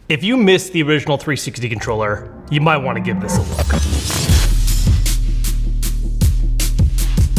If you missed the original 360 controller, you might want to give this a look.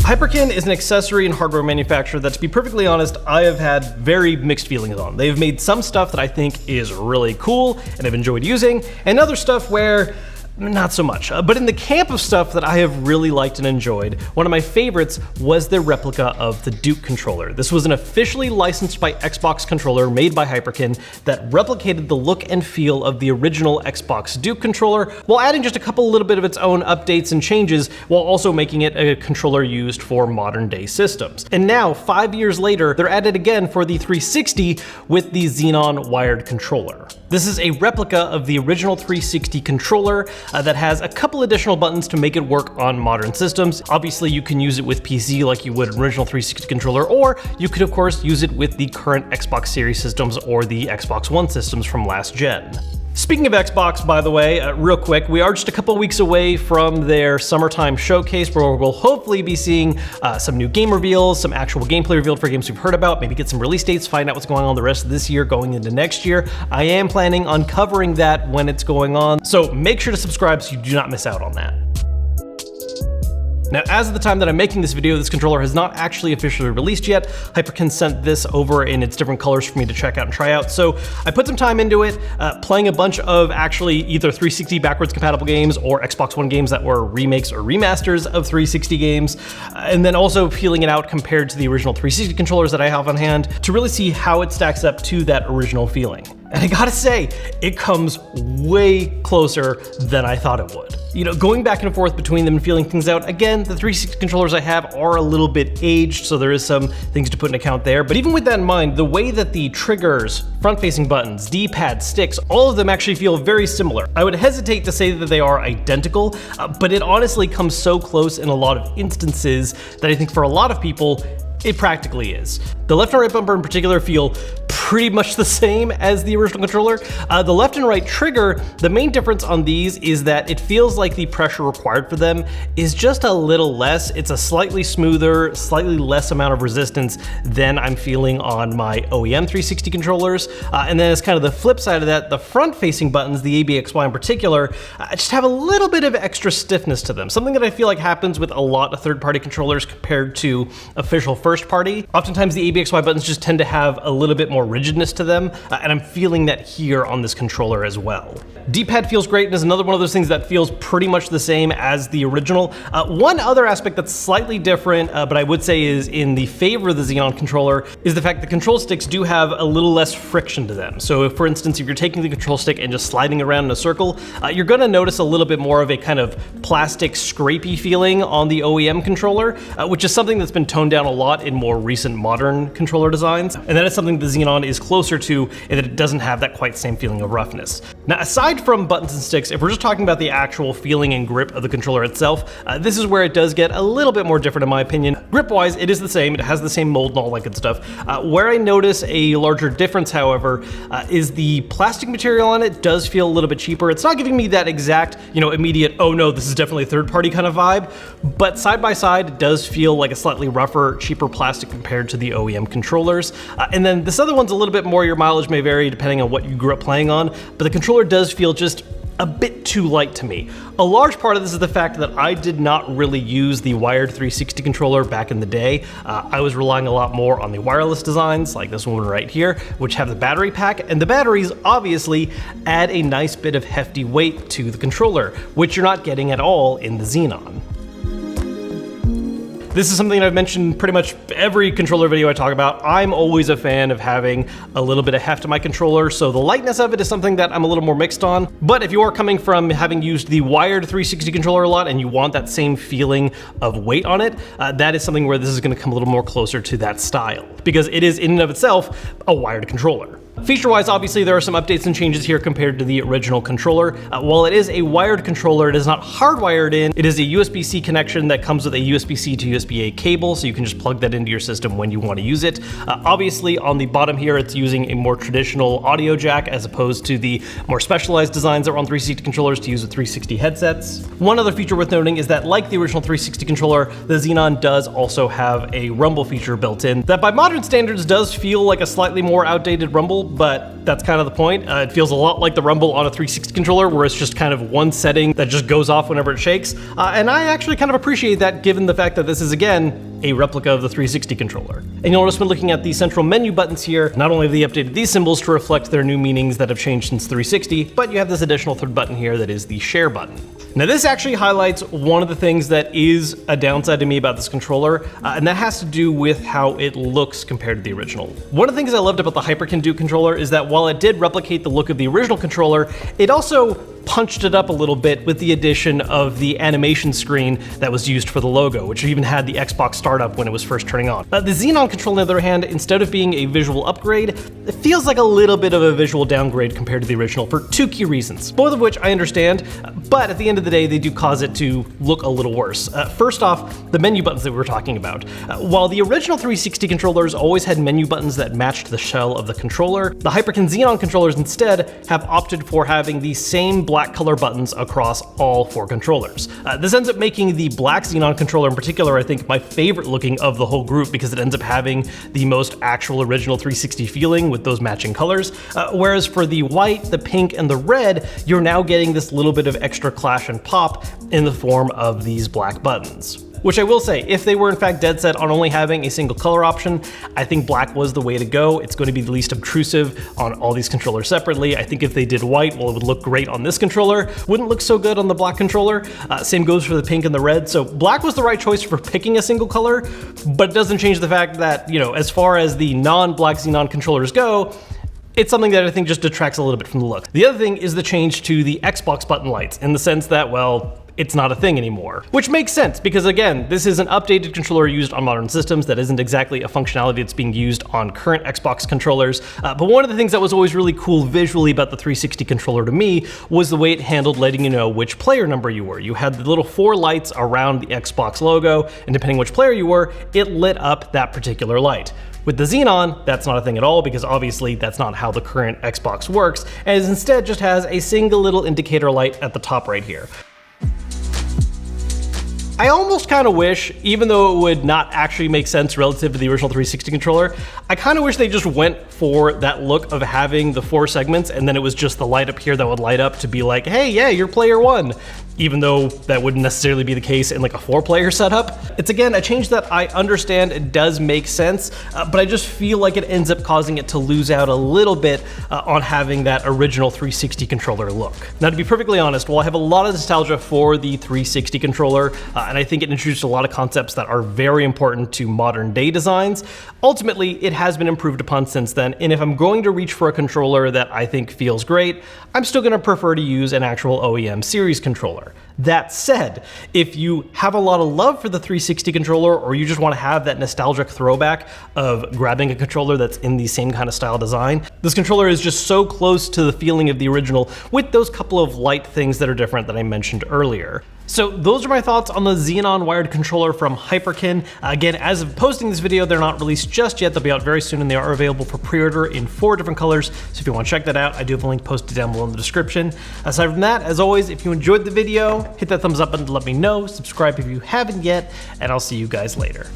Hyperkin is an accessory and hardware manufacturer that, to be perfectly honest, I have had very mixed feelings on. They've made some stuff that I think is really cool and I've enjoyed using, and other stuff where not so much. But in the camp of stuff that I have really liked and enjoyed, one of my favorites was their replica of the Duke controller. This was an officially licensed by Xbox controller made by Hyperkin that replicated the look and feel of the original Xbox Duke controller, while adding just a little bit of its own updates and changes, while also making it a controller used for modern day systems. And now, 5 years later, they're at it again for the 360 with the Xenon wired controller. This is a replica of the original 360 controller that has a couple additional buttons to make it work on modern systems. Obviously, you can use it with PC like you would an original 360 controller, or you could of course use it with the current Xbox Series systems or the Xbox One systems from last gen. Speaking of Xbox, by the way, real quick, we are just a couple weeks away from their summertime showcase where we'll hopefully be seeing some new game reveals, some actual gameplay revealed for games we've heard about, maybe get some release dates, find out what's going on the rest of this year going into next year. I am planning on covering that when it's going on, so make sure to subscribe so you do not miss out on that. Now, as of the time that I'm making this video, this controller has not actually officially released yet. Hyperkin sent this over in its different colors for me to check out and try out. So I put some time into it, playing a bunch of actually either 360 backwards compatible games or Xbox One games that were remakes or remasters of 360 games, and then also feeling it out compared to the original 360 controllers that I have on hand to really see how it stacks up to that original feeling. And I gotta say, it comes way closer than I thought it would. You know, going back and forth between them and feeling things out, again, the 360 controllers I have are a little bit aged, so there is some things to put in account there. But even with that in mind, the way that the triggers, front-facing buttons, D-pad, sticks, all of them actually feel very similar. I would hesitate to say that they are identical, but it honestly comes so close in a lot of instances that I think for a lot of people, it practically is. The left and right bumper in particular feel pretty much the same as the original controller. The left and right trigger, the main difference on these is that it feels like the pressure required for them is just a little less. It's a slightly smoother, slightly less amount of resistance than I'm feeling on my OEM 360 controllers. And then as kind of the flip side of that, the front-facing buttons, the ABXY in particular, just have a little bit of extra stiffness to them. Something that I feel like happens with a lot of third-party controllers compared to official first-party. Oftentimes the ABXY buttons just tend to have a little bit more rigidness to them, and I'm feeling that here on this controller as well. D-pad feels great and is another one of those things that feels pretty much the same as the original. One other aspect that's slightly different, but I would say is in the favor of the Xenon controller, is the fact that control sticks do have a little less friction to them. So if, for instance, if you're taking the control stick and just sliding around in a circle, you're gonna notice a little bit more of a kind of plastic scrapey feeling on the OEM controller, which is something that's been toned down a lot in more recent modern controller designs. And that is something the Xenon is closer to in that it doesn't have that quite same feeling of roughness. Now, aside from buttons and sticks, if we're just talking about the actual feeling and grip of the controller itself, this is where it does get a little bit more different in my opinion. Grip-wise, it is the same. It has the same mold and all that good stuff. Where I notice a larger difference, however, is the plastic material on it does feel a little bit cheaper. It's not giving me that exact, immediate, oh no, this is definitely a third-party kind of vibe, but side by side, it does feel like a slightly rougher, cheaper plastic compared to the OEM controllers. And then this other one's a little bit more, your mileage may vary depending on what you grew up playing on, but the controller does feel just a bit too light to me. A large part of this is the fact that I did not really use the wired 360 controller back in the day. I was relying a lot more on the wireless designs, like this one right here, which have the battery pack, and the batteries obviously add a nice bit of hefty weight to the controller, which you're not getting at all in the Xenon. This is something I've mentioned pretty much every controller video I talk about. I'm always a fan of having a little bit of heft to my controller, so the lightness of it is something that I'm a little more mixed on. But if you are coming from having used the wired 360 controller a lot and you want that same feeling of weight on it, that is something where this is gonna come a little more closer to that style, because it is in and of itself a wired controller. Feature-wise, obviously, there are some updates and changes here compared to the original controller. While it is a wired controller, it is not hardwired in. It is a USB-C connection that comes with a USB-C to USB-A cable, so you can just plug that into your system when you want to use it. Obviously, on the bottom here, it's using a more traditional audio jack as opposed to the more specialized designs that are on 360 controllers to use with 360 headsets. One other feature worth noting is that, like the original 360 controller, the Xenon does also have a rumble feature built in that by modern standards does feel like a slightly more outdated rumble, but that's kind of the point. It feels a lot like the rumble on a 360 controller, where it's just kind of one setting that just goes off whenever it shakes. And I actually kind of appreciate that, given the fact that this is, again, a replica of the 360 controller. And you'll notice when looking at the central menu buttons here, not only have they updated these symbols to reflect their new meanings that have changed since 360, but you have this additional third button here that is the share button. Now this actually highlights one of the things that is a downside to me about this controller, and that has to do with how it looks compared to the original. One of the things I loved about the Hyperkin Duke controller is that while it did replicate the look of the original controller, it also punched it up a little bit with the addition of the animation screen that was used for the logo, which even had the Xbox startup when it was first turning on. The Xenon controller, on the other hand, instead of being a visual upgrade, it feels like a little bit of a visual downgrade compared to the original for two key reasons, both of which I understand, but at the end of the day, they do cause it to look a little worse. First off, the menu buttons that we were talking about. While the original 360 controllers always had menu buttons that matched the shell of the controller, the Hyperkin Xenon controllers instead have opted for having the same black color buttons across all four controllers. This ends up making the black Xenon controller in particular, I think, my favorite looking of the whole group, because it ends up having the most actual original 360 feeling with those matching colors. Whereas for the white, the pink, and the red, you're now getting this little bit of extra clash and pop in the form of these black buttons. Which I will say, if they were in fact dead set on only having a single color option, I think black was the way to go. It's going to be the least obtrusive on all these controllers separately. I think if they did white, well, it would look great on this controller. Wouldn't look so good on the black controller. Same goes for the pink and the red. So black was the right choice for picking a single color, but it doesn't change the fact that, you know, as far as the non-black Xenon controllers go, it's something that I think just detracts a little bit from the look. The other thing is the change to the Xbox button lights, in the sense that, well, it's not a thing anymore. Which makes sense, because again, this is an updated controller used on modern systems that isn't exactly a functionality that's being used on current Xbox controllers. But one of the things that was always really cool visually about the 360 controller to me was the way it handled letting you know which player number you were. You had the little 4 lights around the Xbox logo, and depending which player you were, it lit up that particular light. With the Xenon, that's not a thing at all, because obviously that's not how the current Xbox works, and it instead just has a single little indicator light at the top right here. I almost kind of wish, even though it would not actually make sense relative to the original 360 controller, I kind of wish they just went for that look of having the 4 segments and then it was just the light up here that would light up to be like, hey, yeah, you're player 1. Even though that wouldn't necessarily be the case in like a 4-player setup. It's again a change that I understand it does make sense, but I just feel like it ends up causing it to lose out a little bit on having that original 360 controller look. Now, to be perfectly honest, while I have a lot of nostalgia for the 360 controller, and I think it introduced a lot of concepts that are very important to modern day designs, ultimately it has been improved upon since then, and if I'm going to reach for a controller that I think feels great, I'm still going to prefer to use an actual OEM series controller. That said, if you have a lot of love for the 360 controller, or you just want to have that nostalgic throwback of grabbing a controller that's in the same kind of style design, this controller is just so close to the feeling of the original with those couple of light things that are different that I mentioned earlier. So those are my thoughts on the Xenon wired controller from Hyperkin. Again, as of posting this video, they're not released just yet. They'll be out very soon, and they are available for pre-order in 4 different colors. So if you want to check that out, I do have a link posted down below in the description. Aside from that, as always, if you enjoyed the video, hit that thumbs up button to let me know, subscribe if you haven't yet, and I'll see you guys later.